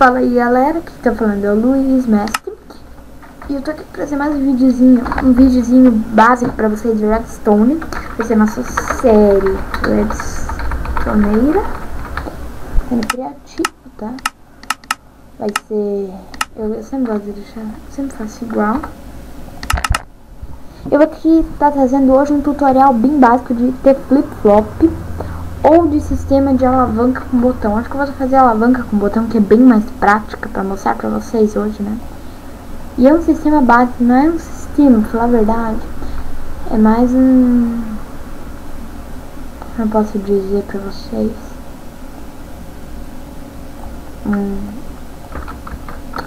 Fala aí, galera, que tá falando é o Luiz Mestre. E eu tô aqui pra trazer mais um videozinho básico pra vocês de Redstone. Vai ser nossa série Redstoneira, sendo criativo, tá? Vai ser... Eu sempre gosto de deixar, sempre faço igual. Eu vou aqui estar trazendo hoje um tutorial bem básico de ter flip-flop ou de sistema de alavanca com botão. Acho que eu vou fazer alavanca com botão, que é bem mais prática pra mostrar pra vocês hoje, né? E é um sistema básico, não é um sistema, pra falar a verdade. É mais um... Como eu posso dizer pra vocês?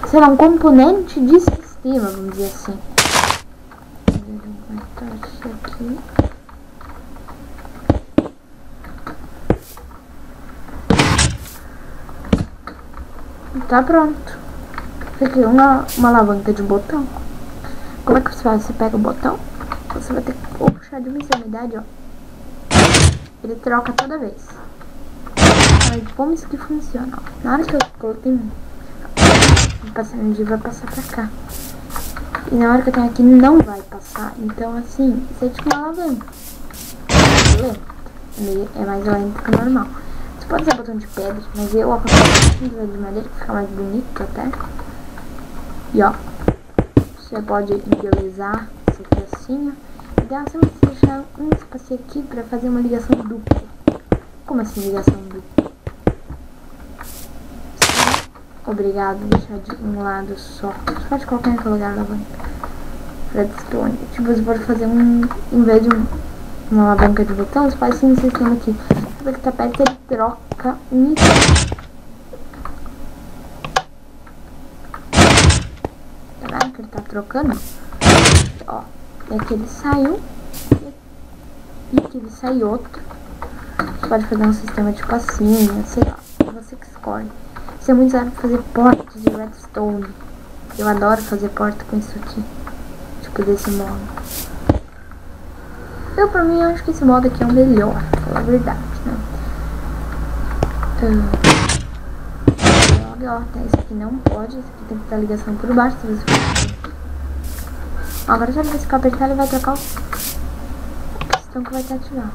Sei lá, um componente de sistema, vamos dizer assim. Vou aumentar isso aqui. Tá pronto. Isso aqui é uma alavanca de botão. Como é que você faz? Você pega o botão, você vai ter que puxar de uma extremidade, ó. Ele troca toda vez. Aí, como isso que funciona, ó. Na hora que eu coloquei, a energia vai passar pra cá. E na hora que eu tenho aqui, não vai passar. Então, assim, isso é tipo uma alavanca. É mais lento que o normal. Você pode usar botão de pedra, mas eu aconselho de madeira, que fica mais bonito até. E ó, você pode embelezar isso aqui assim, ó. Então você vai deixar um espaço aqui pra fazer uma ligação dupla. Como assim ligação dupla? Obrigado, deixar de um lado só. Você pode colocar em qualquer lugar a alavanca. Redstone. Tipo, você pode fazer em vez de uma alavanca de botão, você faz assim um sistema aqui. Depois que tá perto, ele troca isso. Tá vendo que ele tá trocando? Ó, e aqui ele saiu. E aqui ele sai outro. Você pode fazer um sistema tipo assim, sei lá, você que escolhe. Isso é muito usado pra fazer portas de redstone. Eu adoro fazer porta com isso aqui. Tipo desse modo. Eu, pra mim, acho que esse modo aqui é o melhor, pra falar a verdade, né? Ó, tá, esse aqui não pode, esse aqui tem que dar ligação por baixo. Se você for... Agora, se você ficar apertado, ele vai trocar o pistão que vai estar ativado.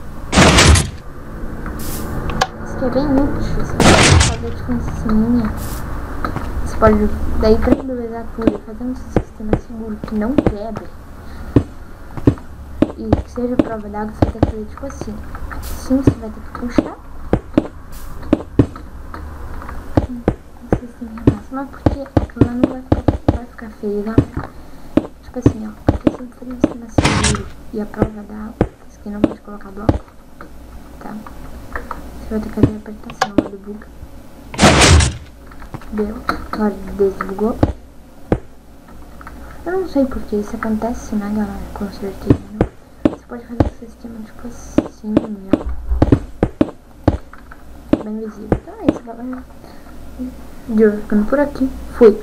Isso aqui é bem útil, você pode fazer tipo em cima. Você pode, daí pra embelezar tudo, fazer um sistema seguro que não quebre. E que seja prova d'água, você vai ter que fazer tipo assim. Assim você vai ter que puxar. Mas porque aquilo lá não vai ficar feio, né? Tipo assim, ó. Porque sempre fazer um sistema seguro. E a prova d'água, isso aqui não pode colocar bloco. Tá? Você vai ter que fazer a apertação do bug. Deu. Agora desbugou. Eu não sei porque isso acontece, né, galera? Com certeza, né? Você pode fazer o sistema tipo assim, ó. Bem visível. Então é isso, galera. Vídeo ficando por aqui. Fui.